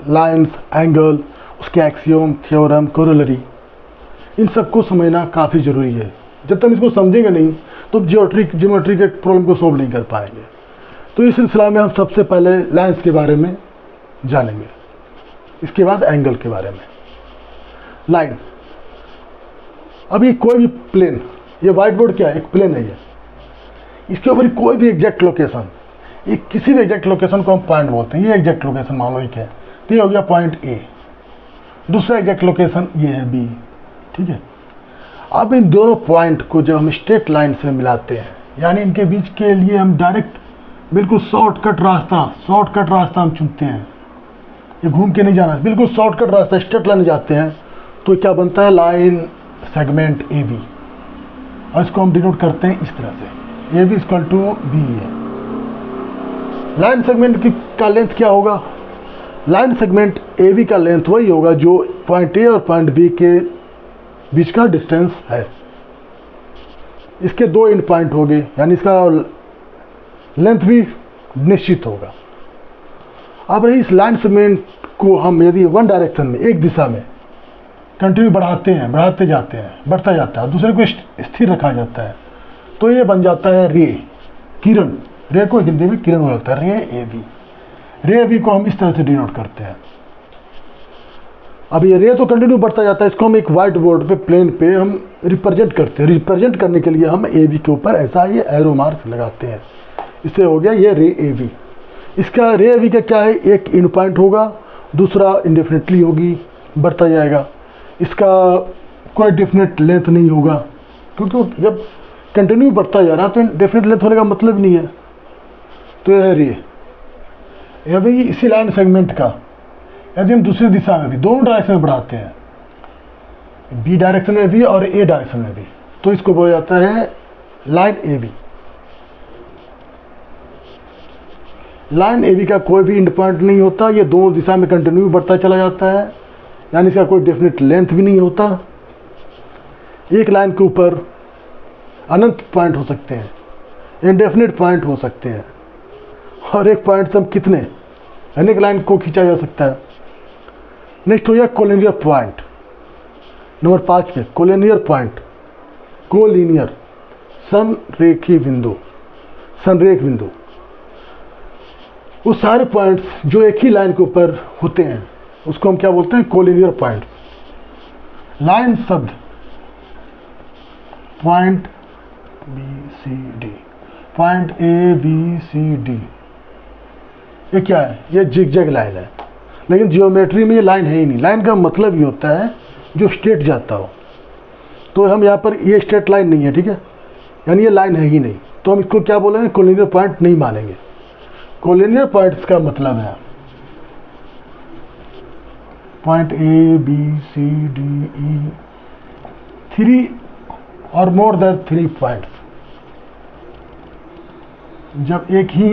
Lines, angle, उसके axiom, theorem, corollary, इन सबको समझना काफ़ी ज़रूरी है। जब तक इसको समझेंगे नहीं तो ज्योमेट्री के प्रॉब्लम को सॉल्व नहीं कर पाएंगे। तो इस सिलसिला में हम सबसे पहले लाइन्स के बारे में जानेंगे, इसके बाद एंगल के बारे में। लाइन, अभी कोई भी प्लेन, ये व्हाइट बोर्ड क्या है, एक प्लेन है ये, इसके ऊपर कोई भी एग्जैक्ट लोकेशन, ये किसी भी एग्जैक्ट लोकेशन को हम पॉइंट बोलते हैं। ये एग्जैक्ट लोकेशन मान लो एक है, तो ये हो गया पॉइंट ए। दूसरा एग्जैक्ट लोकेशन ये है बी, ठीक है। अब इन दोनों पॉइंट को जब हम स्ट्रेट लाइन से मिलाते हैं, यानी इनके बीच के लिए हम डायरेक्ट बिल्कुल शॉर्टकट रास्ता हम चुनते हैं, ये घूम के नहीं जाना, बिल्कुल शॉर्टकट रास्ता स्ट्रेट लाइन जाते हैं, तो क्या बनता है, लाइन सेगमेंट ए बी। और इसको हम डिनोट करते हैं इस तरह से, A B equal to B है। लाइन सेगमेंट का लेंथ क्या होगा, लाइन सेगमेंट ए बी का लेंथ वही होगा जो पॉइंट ए और पॉइंट बी के बीच का डिस्टेंस है। इसके दो एंड पॉइंट हो गए, यानी इसका लेंथ भी निश्चित होगा। अब इस लाइन सेगमेंट को हम यदि वन डायरेक्शन में, एक दिशा में कंटिन्यू बढ़ाते जाते हैं, बढ़ता जाता है, दूसरे को स्थिर रखा जाता है, तो ये बन जाता है रे, किरण। रे को हिंदी में किरण बोलता है, रे ए बी। रे ए बी को हम इस तरह से डिनोट करते हैं। अब ये रे तो कंटिन्यू बढ़ता जाता है, इसको हम एक व्हाइट बोर्ड पे, प्लेन पे हम रिप्रेजेंट करते हैं। रिप्रेजेंट करने के लिए हम ए बी के ऊपर ऐसा ये एरो मार्क लगाते हैं। इससे हो गया ये रे ए बी। इसका रे ए बी का क्या है, एक एंड पॉइंट होगा, दूसरा इंडेफिनिटली होगी, बढ़ता जाएगा। इसका कोई डेफिनेट लेंथ नहीं होगा, क्योंकि जब कंटिन्यू बढ़ता जा रहा है तो डेफिनेट लेंथ होने का मतलब नहीं है। तो यह है रे। अभी इसी लाइन सेगमेंट का यदि हम दूसरी दिशा में भी, दोनों डायरेक्शन में बढ़ाते हैं, बी डायरेक्शन में भी और ए डायरेक्शन में भी, तो इसको बोला जाता है line A B. Line A B का कोई भी एंड पॉइंट नहीं होता, ये दोनों दिशा में कंटिन्यू बढ़ता चला जाता है, यानी इसका कोई डेफिनेट लेंथ भी नहीं होता। एक लाइन के ऊपर अनंत पॉइंट हो सकते हैं, इंडेफिनिट पॉइंट हो सकते हैं, और एक पॉइंट से हम कितने अनेक लाइन को खींचा जा सकता है। नेक्स्ट हो गया कोलिनियर पॉइंट, नंबर 5 पे कोलिनियर पॉइंट, कोलिनियर संरेखी बिंदु, संरेख बिंदु। वो सारे पॉइंट्स जो एक ही लाइन के ऊपर होते हैं उसको हम क्या बोलते हैं, कोलिनियर पॉइंट। लाइन शब्द point B C D, point A B C D, ये क्या है, ये जिगजैग लाइन है, लेकिन जियोमेट्री में ये लाइन है ही नहीं। लाइन का मतलब ये होता है जो स्ट्रेट जाता हो, तो हम यहाँ पर ये स्ट्रेट लाइन नहीं है, ठीक है, यानी ये लाइन है ही नहीं, तो हम इसको क्या बोलेंगे, कोलिनियर पॉइंट नहीं मानेंगे। कोलिनियर पॉइंट्स का मतलब है point A B C D E, 3 और मोर देन 3 पॉइंट्स जब एक ही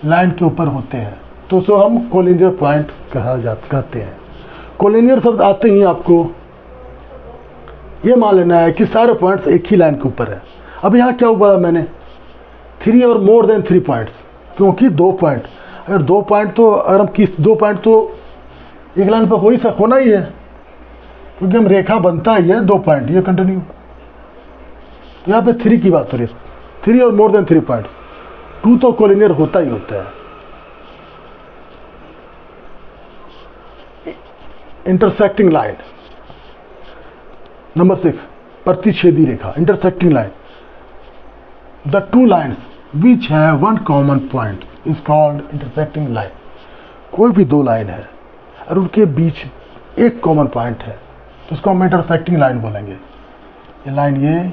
लाइन के ऊपर होते हैं तो उसको हम कोलिनियर पॉइंट कहते हैं। कोलिनियर शब्द आते ही आपको ये मान लेना है कि सारे पॉइंट्स एक ही लाइन के ऊपर है। अब यहाँ क्या हुआ, मैंने 3 और मोर देन 3 पॉइंट्स, क्योंकि 2 पॉइंट, अगर 2 पॉइंट तो अगर हम किस 2 पॉइंट तो एक लाइन पर होना ही है, क्योंकि हम रेखा बनता ही है 2 पॉइंट, ये कंटिन्यू। तो यहाँ पे 3 की बात हो रही है, 3 और मोर देन 3 पॉइंट, 2 तो कोलिनियर होता ही होता है। इंटरसेक्टिंग लाइन, नंबर 6 प्रतिच्छेदी रेखा, intersecting line. The 2 lines which have one common point is called intersecting line. कोई भी 2 लाइन है और उनके बीच एक कॉमन पॉइंट है तो उसको हम इंटरसेक्टिंग लाइन बोलेंगे। ये लाइन, ये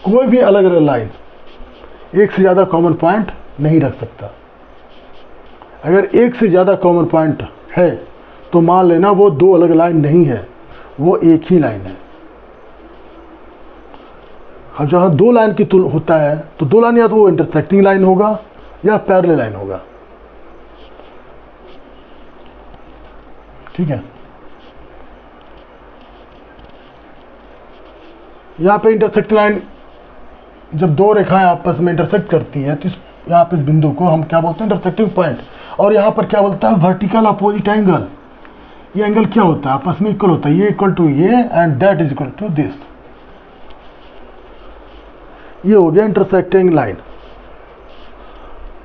कोई भी अलग अलग लाइन एक से ज़्यादा कॉमन पॉइंट नहीं रख सकता। अगर एक से ज़्यादा कॉमन पॉइंट है तो मान लेना वो 2 अलग लाइन नहीं है, वो एक ही लाइन है। अब जहाँ 2 लाइन की तुलना होता है तो 2 लाइन या तो वो इंटरसेक्टिंग लाइन होगा या पैरेलल लाइन होगा, ठीक है। यहाँ पे इंटरसेक्टिंग लाइन जब दो रेखाएं आपस में इंटरसेक्ट करती हैं तो यहाँ पे इस बिंदु को हम क्या बोलते हैं, इंटरसेक्टिंग पॉइंट। और यहाँ पर क्या बोलता है, वर्टिकल अपोजिट एंगल। ये एंगल क्या होता है, आपस में इक्वल होता है, ये इक्वल टू ये and that is equal to this. ये हो गया इंटरसेक्टिंग लाइन।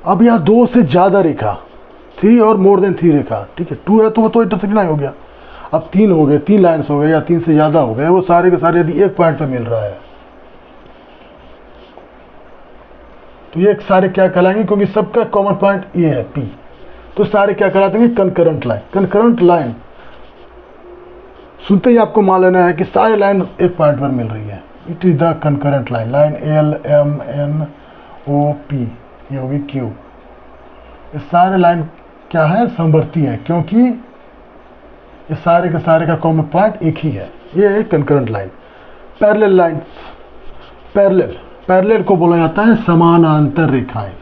अब यहाँ दो से ज्यादा रेखा, 3 और मोर देन 3 रेखा, ठीक है, 2 है तो वो तो इंटरसेक्टिंग लाइन हो गया। अब 3 हो गए, 3 लाइन्स हो गए या 3 से ज्यादा हो गए, वो सारे के सारे यदि एक पॉइंट पे मिल रहा है तो ये सारे क्या कहलाएंगे, क्योंकि सबका कॉमन पॉइंट ये है P, तो सारे क्या कहलाते हैं, कंकरेंट लाइन। कंकरेंट लाइन सुनते ही आपको मान लेना है कि सारे लाइन एक पॉइंट पर मिल रही है। It is the concurrent line. Line L M N O P, ये होगी Q। ये सारे लाइन क्या है, समवर्ती है, क्योंकि ये सारे के सारे का कॉमन पॉइंट एक ही है। ये है concurrent line. Parallel line, parallel को बोला जाता है समानांतर रेखाएं,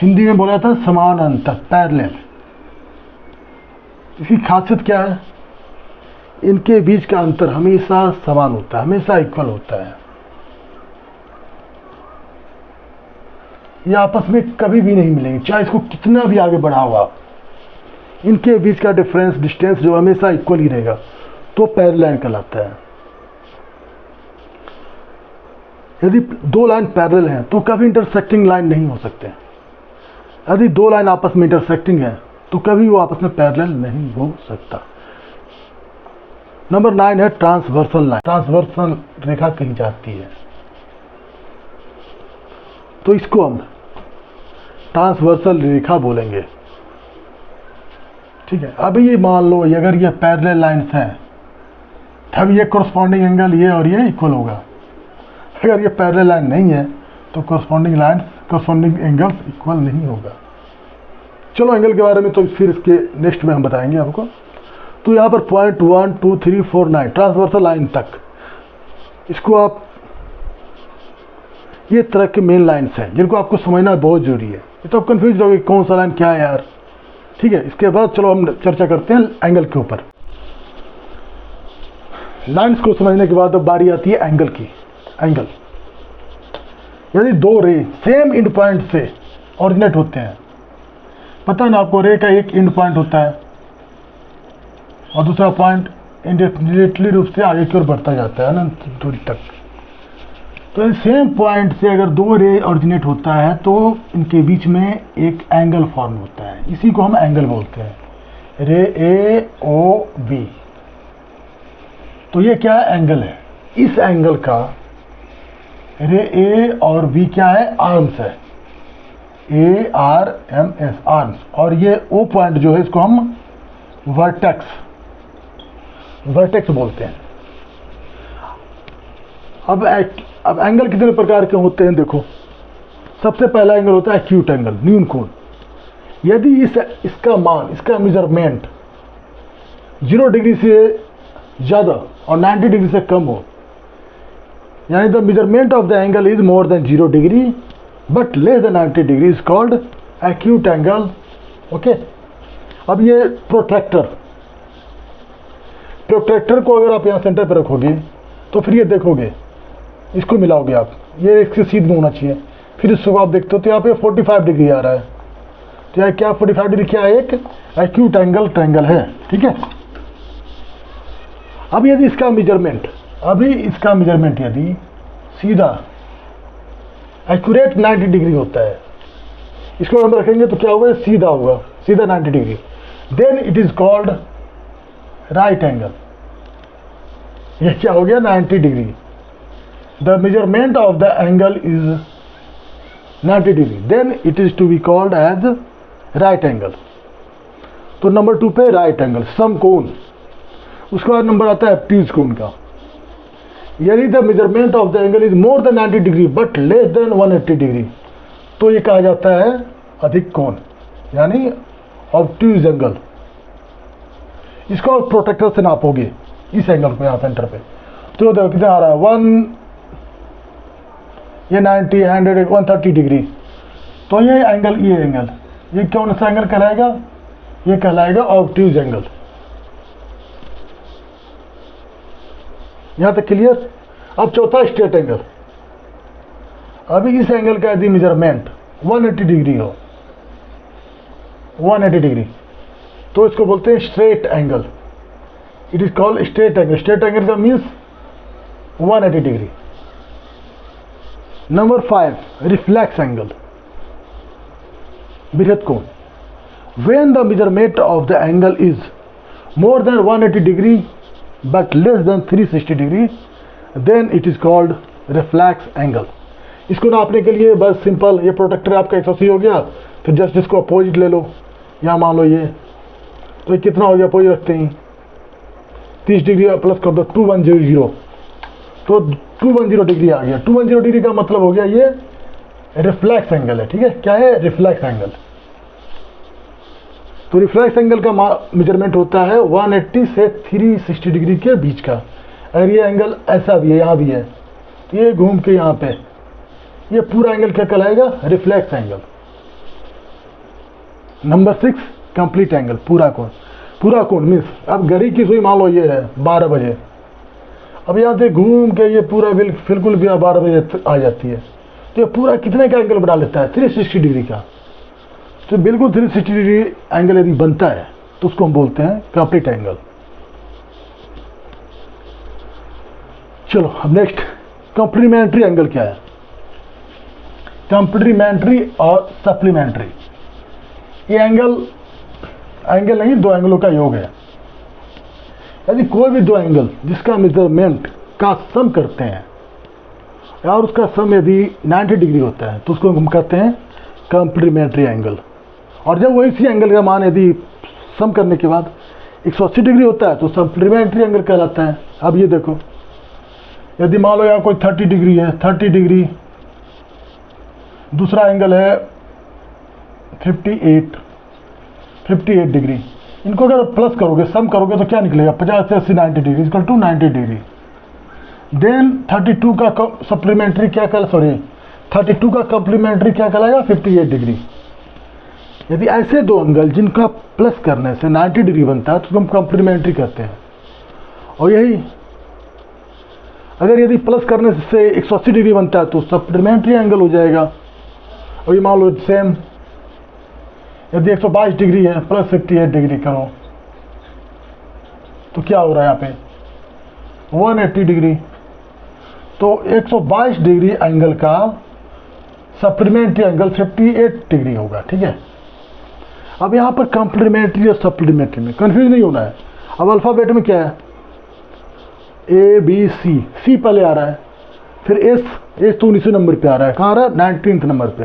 हिंदी में बोला जाता है समानांतर, पैरेलल। इसकी खासियत क्या है, इनके बीच का अंतर हमेशा समान होता है, हमेशा इक्वल होता है। ये आपस में कभी भी नहीं मिलेंगे, चाहे इसको कितना भी आगे बढ़ाओ आप, इनके बीच का डिफरेंस, डिस्टेंस जो हमेशा इक्वल ही रहेगा, तो पैरेलल लाइन कहलाता है। यदि दो लाइन पैरेलल हैं तो कभी इंटरसेक्टिंग लाइन नहीं हो सकते। यदि दो लाइन आपस में इंटरसेक्टिंग है तो कभी वो आपस में पैरेलल नहीं हो सकता। नंबर 9 है ट्रांसवर्सल लाइन। ट्रांसवर्सल रेखा कही जाती है, तो इसको हम ट्रांसवर्सल रेखा बोलेंगे, ठीक है। अभी ये मान लो अगर ये पैरेलल लाइन्स हैं तब ये कोरस्पॉन्डिंग एंगल ये और ये इक्वल होगा। अगर ये पैरेलल लाइन नहीं है तो corresponding line, corresponding angles equal नहीं होगा। चलो एंगल के बारे में तो फिर इसके नेक्स्ट में हम बताएंगे आपको। तो यहाँ पर पॉइंट 1 2 3 4 9 ट्रांसवर्सल लाइन तक, इसको आप, ये तरह के मेन लाइन्स हैं जिनको आपको समझना बहुत जरूरी है। ये तो आप कंफ्यूज रहोगे कौन सा लाइन क्या है यार, ठीक है। इसके बाद चलो हम चर्चा करते हैं एंगल के ऊपर। लाइन्स को समझने के बाद अब बारी आती है एंगल की। एंगल, यदि दो रे सेम इंड पॉइंट से ऑरिजिनेट होते हैं, पता है ना आपको, रे का एक इंड पॉइंट होता है और दूसरा पॉइंट इंडेफिनिटली रूप से आगे की ओर बढ़ता जाता है अनंत दूरी तक। तो सेम पॉइंट से अगर दो रे ऑरिजिनेट होता है तो इनके बीच में एक एंगल फॉर्म होता है, इसी को हम एंगल बोलते हैं, रे ए ओ बी। तो ये क्या है, एंगल है। इस एंगल का रे ए और बी क्या है, आर्म्स है, A R M S, arms. और ये ओ पॉइंट जो है इसको हम वर्टेक्स बोलते हैं। अब एंगल कितने प्रकार के होते हैं देखो। सबसे पहला एंगल होता है एक्यूट एंगल, न्यून कोण। यदि इसका मान, इसका मेजरमेंट 0 डिग्री से ज़्यादा और 90 डिग्री से कम हो, यानी the measurement of the angle is more than 0 degree but less than 90 degree is called acute angle, okay. अब ये प्रोट्रैक्टर को अगर आप यहाँ सेंटर पर रखोगे तो फिर ये देखोगे, इसको मिलाओगे आप, ये इसके सीध में होना चाहिए, फिर इसको आप देखते हो तो यहाँ पे 45 डिग्री आ रहा है, तो यहाँ क्या 45 डिग्री क्या है, एक एक्यूट एंगल ट्रायंगल है, ठीक है। अब यदि इसका मेजरमेंट यदि सीधा एक्यूरेट 90 डिग्री होता है, इसको हम रखेंगे तो क्या होगा, सीधा होगा, सीधा 90 degree, then it is called right angle. ये क्या हो गया, 90 degree. The measurement of the angle is 90 degree, then it is to be called as right angle. तो नंबर 2 पे राइट एंगल, समकोण। उसके बाद नंबर आता है ऑब्ट्यूज कोण का। यदि the measurement of the angle is more than 90 degree but less than 180 degree, तो ये कहा जाता है अधिक कोण, यानी ऑब्ट्यूज एंगल। इसको आप प्रोट्रैक्टर से नापोगे, इस एंगल को यहाँ सेंटर पे, तो देखो कितना आ रहा है, 1, ये 90, 100, 130 डिग्री। तो ये एंगल, ये कौन सा एंगल कहलाएगा, ये कहलाएगा ऑब्ट्यूज एंगल। यहाँ तक क्लियर। अब चौथा स्ट्रेट एंगल। अभी इस एंगल का यदि मेजरमेंट 180 डिग्री हो, 180 डिग्री, तो इसको बोलते हैं straight angle. It is called straight angle. Straight angle का मीन्स 180 डिग्री। नंबर 5, रिफ्लेक्स एंगल, विरत कोण। When the measurement of the angle is more than 180 degree but less than 360 degree, then it is called reflex angle। इसको नापने के लिए बस simple, ये प्रोटेक्टर आपका 180 हो गया, तो जस्ट इसको अपोजिट ले लो। यहाँ मान लो ये, तो ये कितना हो गया, अपोजिट रखते हैं 30 डिग्री प्लस कर दो 2100, तो 210 डिग्री आ गया। 210 डिग्री का मतलब हो गया ये रिफ्लेक्स एंगल है। ठीक है, क्या है, रिफ्लेक्स एंगल। तो रिफ्लेक्स एंगल का मेजरमेंट होता है 180 से 360 डिग्री के बीच का। अगर ये एंगल ऐसा भी है, यहाँ भी है, तो ये घूम के यहाँ पे, ये पूरा एंगल क्या कहलाएगा, reflex angle. Number 6, complete angle, पूरा कोण। पूरा कोण मीन्स अब घड़ी की सुई मान लो ये है 12 बजे, अब यहाँ से घूम के ये पूरा बिल्कुल भी 12 बजे आ जाती है, तो ये पूरा कितने का एंगल बना लेता है, 360 डिग्री का। तो बिल्कुल 360 डिग्री एंगल यदि बनता है तो उसको हम बोलते हैं कंप्लीट एंगल। चलो अब नेक्स्ट, कॉम्प्लीमेंट्री एंगल क्या है। कॉम्प्लीमेंट्री और सप्लीमेंट्री, ये एंगल नहीं, दो एंगलों का योग है। यदि कोई भी दो एंगल जिसका मेजरमेंट का सम करते हैं और उसका सम यदि 90 डिग्री होता है तो उसको हम कहते हैं कॉम्प्लीमेंट्री एंगल। और जब वही सी एंगल का मान यदि सम करने के बाद 180 डिग्री होता है तो सप्लीमेंट्री एंगल कहलाता है। अब ये देखो, यदि मान लो यहाँ कोई 30 डिग्री है, 30 डिग्री, दूसरा एंगल है 58 डिग्री, इनको अगर प्लस करोगे, सम करोगे तो क्या निकलेगा, 50 से 80 90 degree equal to 90 degree. Then 32 का सप्लीमेंट्री क्या कहला, सॉरी 32 का कॉम्प्लीमेंट्री क्या कहलाएगा, 58 डिग्री। यदि ऐसे दो एंगल जिनका प्लस करने से 90 डिग्री बनता है तो हम कॉम्प्लीमेंट्री कहते हैं। और यही अगर यदि प्लस करने से 180 डिग्री बनता है तो सप्लीमेंट्री एंगल हो जाएगा। और ये मान लो सेम, यदि 122 डिग्री है प्लस 58 डिग्री करो तो क्या हो रहा है यहाँ पे 180 डिग्री। तो 122 डिग्री एंगल का सप्लीमेंट्री एंगल 58 डिग्री होगा। ठीक है, अब यहाँ पर कॉम्प्लीमेंट्री और सप्लीमेंट्री में कंफ्यूज नहीं होना है। अब अल्फाबेट में क्या है, ए बी सी, सी पहले आ रहा है, फिर एस तो 19 नंबर पे आ रहा है, कहाँ आ रहा है 19th नंबर पे।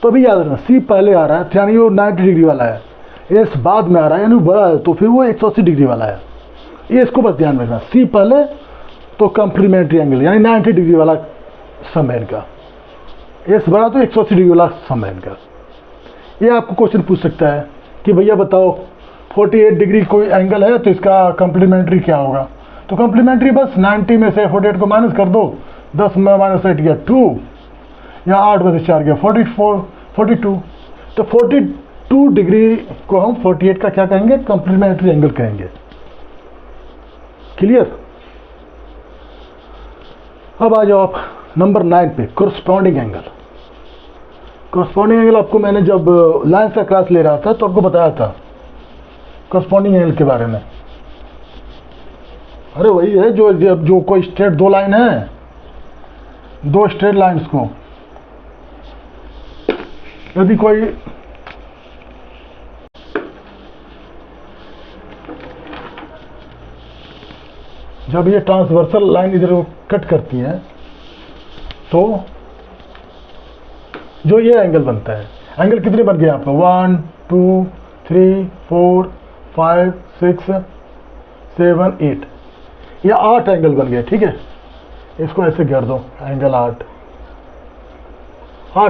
तो अभी याद रखना, सी पहले आ रहा है यानी वो 90 डिग्री वाला है, एस बाद में आ रहा है यानी बड़ा है तो फिर वो 180 डिग्री वाला है। ये इसको बस ध्यान रखना, सी पहले तो कॉम्प्लीमेंट्री एंगल यानी 90 डिग्री वाला सम है इनका, एस बड़ा तो 180 डिग्री वाला सम है इनका। ये आपको क्वेश्चन पूछ सकता है कि भैया बताओ 48 डिग्री कोई एंगल है तो इसका कॉम्प्लीमेंट्री क्या होगा। तो कॉम्प्लीमेंट्री बस 90 में से 48 को माइनस कर दो, 10 में माइनस 8 गया 2, यहाँ 8 में से 4 गया 42। तो 42 डिग्री को हम 48 का क्या कहेंगे, कॉम्प्लीमेंट्री एंगल कहेंगे। क्लियर। अब आ जाओ आप नंबर 9 पे, कोरस्पॉन्डिंग एंगल। कोरस्पॉन्डिंग एंगल आपको मैंने जब लाइन्स का क्लास ले रहा था तो आपको बताया था कोरस्पॉन्डिंग एंगल के बारे में। अरे वही है जो कोई स्ट्रेट दो लाइन है, दो स्ट्रेट लाइन्स को यदि कोई जब ये ट्रांसवर्सल लाइन इधर कट करती है तो जो ये एंगल बनता है, एंगल कितने बन गए यहाँ पर 1 2 3 4 5 6 7 8, ये 8 एंगल बन गए। ठीक है, इसको ऐसे कर दो, एंगल 8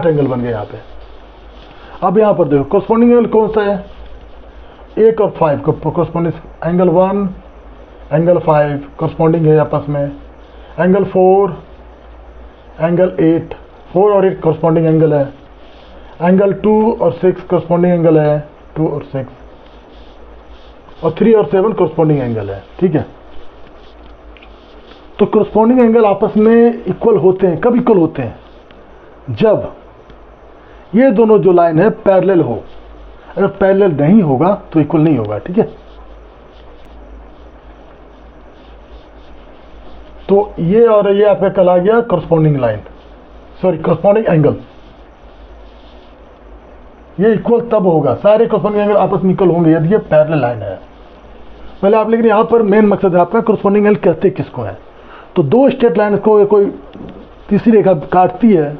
एंगल बन गए यहाँ पे। अब यहाँ पर देखो कोरस्पॉन्डिंग एंगल कौन सा है, 1 और 5 को कोरस्पॉन्डिंग, एंगल 1 एंगल 5 कोरस्पॉन्डिंग है आपस में, एंगल 4 एंगल 8, 4 और 8 कोरस्पॉन्डिंग एंगल है, एंगल 2 और 6 कोरस्पॉन्डिंग एंगल है, 2 और 6, और 3 और 7 कोरस्पॉन्डिंग एंगल है। ठीक है, तो कोरस्पॉन्डिंग एंगल आपस में इक्वल होते हैं, कब इक्वल होते हैं, जब ये दोनों जो लाइन है पैरेलल हो। अगर पैरेलल नहीं होगा तो इक्वल नहीं होगा, ठीक है। तो ये और ये आपका कल आ गया corresponding line, sorry corresponding angle. ये इक्वल तब होगा, सारे करस्पॉन्डिंग एंगल आपस में इक्वल होंगे यदि ये पैरेलल लाइन है। पहले आप, लेकिन यहाँ पर मेन मकसद है आपका करस्पॉन्डिंग एंगल कहते किसको है। तो दो स्ट्रेट लाइन को कोई तीसरी रेखा काटती है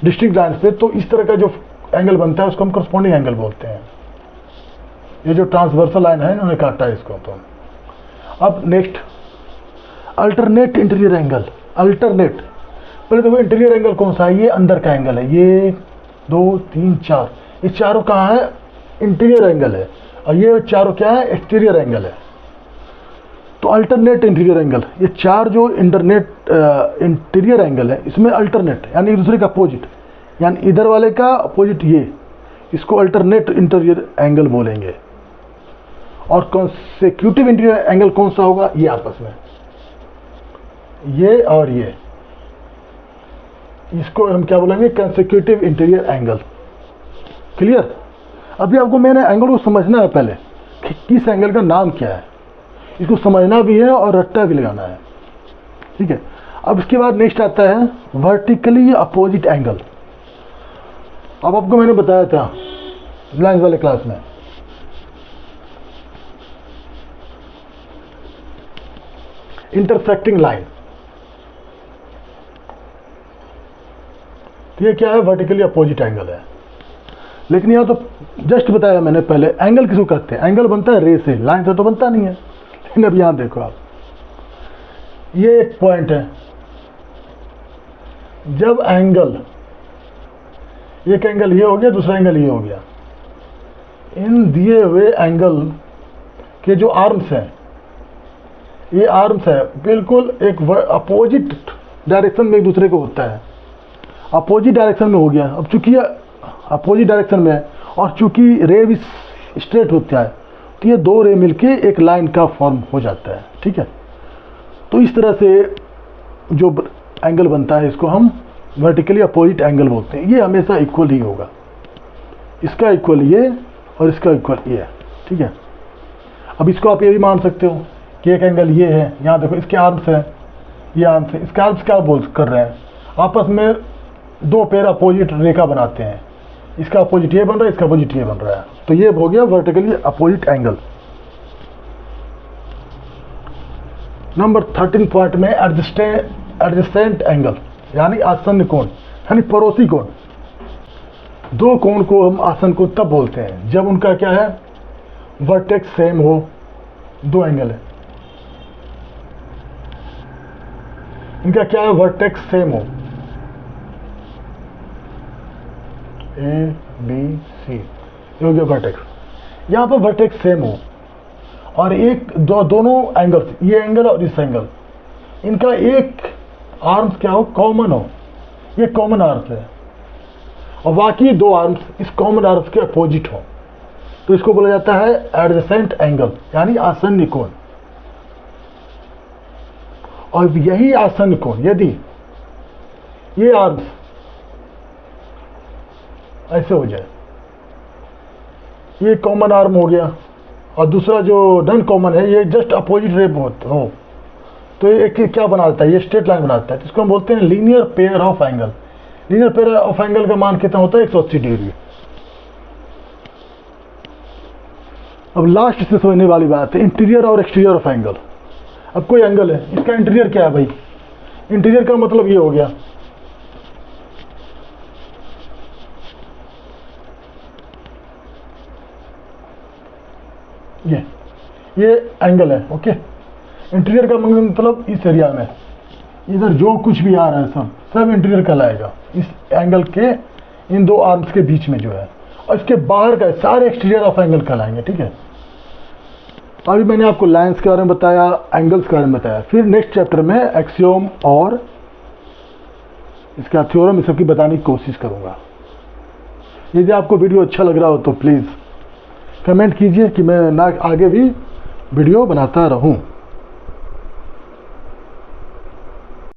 डिस्टिंक्ट लाइन पे, तो इस तरह का जो एंगल बनता है उसको हम करस्पॉन्डिंग एंगल बोलते हैं। ये जो ट्रांसवर्सल लाइन है इन्होंने काटा है इसको। तो अब next alternate interior angle. Alternate, पहले देखो इंटीरियर एंगल कौन सा है, ये अंदर का एंगल है। ये 2 3 4, ये चारों कहाँ है, इंटीरियर एंगल है। और ये चारों क्या है, एक्सटीरियर एंगल है। तो अल्टरनेट इंटीरियर एंगल, ये चार जो इंटीरियर एंगल है इसमें अल्टरनेट यानी एक दूसरे का अपोजिट, यानी इधर वाले का अपोजिट ये, इसको अल्टरनेट इंटीरियर एंगल बोलेंगे। और कॉन्सेक्यूटिव इंटीरियर एंगल कौन सा होगा, ये आपस में ये और ये, इसको हम क्या बोलेंगे, कॉन्सेक्यूटिव इंटीरियर एंगल। क्लियर। अभी आपको मैंने एंगल को समझना है पहले कि किस एंगल का नाम क्या है, इसको समझना भी है और रट्टा भी लगाना है, ठीक है। अब इसके बाद नेक्स्ट आता है वर्टिकली अपोजिट एंगल। अब आपको मैंने बताया था लाइंस वाले क्लास में, इंटरसेक्टिंग लाइन, ये क्या है, वर्टिकली अपोजिट एंगल है। लेकिन यहाँ तो जस्ट बताया मैंने पहले, एंगल किसको कहते हैं, एंगल बनता है रे से, लाइन से तो बनता नहीं है। लेकिन अब यहाँ देखो आप, ये एक पॉइंट है, जब एंगल, एक एंगल ये हो गया, दूसरा एंगल ये हो गया, इन दिए हुए एंगल के जो आर्म्स हैं, ये आर्म्स है बिल्कुल एक अपोजिट डायरेक्शन में एक दूसरे को होता है, अपोजिट डायरेक्शन में हो गया। अब चूंकि अपोजिट डायरेक्शन में है और चूंकि रे भी स्ट्रेट होता है, तो ये दो रे मिलके एक लाइन का फॉर्म हो जाता है, ठीक है। तो इस तरह से जो एंगल बनता है इसको हम वर्टिकली अपोजिट एंगल बोलते हैं। ये हमेशा इक्वल ही होगा, इसका इक्वल ये और इसका इक्वल ये, ठीक है। अब इसको आप ये भी मान सकते हो कि एक एंगल ये है, यहाँ देखो इसके आर्म्स है, ये आर्म्स है, इसके आर्म्स क्या बोल कर रहे हैं, आपस में दो पेयर अपोजिट रेखा बनाते हैं, इसका अपोजिट ये बन रहा है, इसका अपोजिट ये बन रहा है, तो ये हो गया vertically opposite angle. Number 13 point में एडजेसेंट एंगल यानी आसन्न कोण, यानी पड़ोसी कोण। दो कोण को हम आसन्न कोण तब बोलते हैं जब उनका क्या है, वर्टेक्स सेम हो। दो एंगल है, इनका क्या है, वर्टेक्स सेम हो, ए बी सी, ये हो गया वर्टेक्स। यहाँ पर वर्टेक्स सेम हो और एक दोनों एंगल, ये एंगल और इस एंगल, इनका एक आर्म्स क्या हो, कॉमन हो, ये कॉमन आर्म्स है, और बाकी दो आर्म्स इस कॉमन आर्म्स के अपोजिट हो, तो इसको बोला जाता है एडजेसेंट एंगल यानी आसन्न कोण। और यही आसन्न कोण यदि ये आर्म्स ऐसे हो जाए, ये कॉमन आर्म हो गया और दूसरा जो नॉन कॉमन है ये जस्ट अपोजिट रे हो, तो ये एक क्या बनाता है, ये स्ट्रेट लाइन बनाता है, इसको हम बोलते हैं linear pair of angle. Linear pair of angle का मान कितना होता है, 180 डिग्री। अब लास्ट से समझने वाली बात है इंटीरियर और एक्सटीरियर ऑफ एंगल। अब कोई एंगल है, इसका इंटीरियर क्या है भाई, इंटीरियर का मतलब ये हो गया, ये एंगल है, ओके। इंटीरियर का मतलब इस एरिया में इधर जो कुछ भी आ रहा है सब इंटीरियर कहलाएगा, इस एंगल के इन दो आर्म्स के बीच में जो है, और इसके बाहर का सारे एक्सटीरियर ऑफ एंगल कहलाएंगे, ठीक है। अभी मैंने आपको लाइंस के बारे में बताया, एंगल्स के बारे में बताया, फिर नेक्स्ट चैप्टर में एक्सियोम और इसका थ्योरम इस सबकी बताने की कोशिश करूंगा। यदि आपको वीडियो अच्छा लग रहा हो तो प्लीज़ कमेंट कीजिए कि मैं आगे भी वीडियो बनाता रहूं।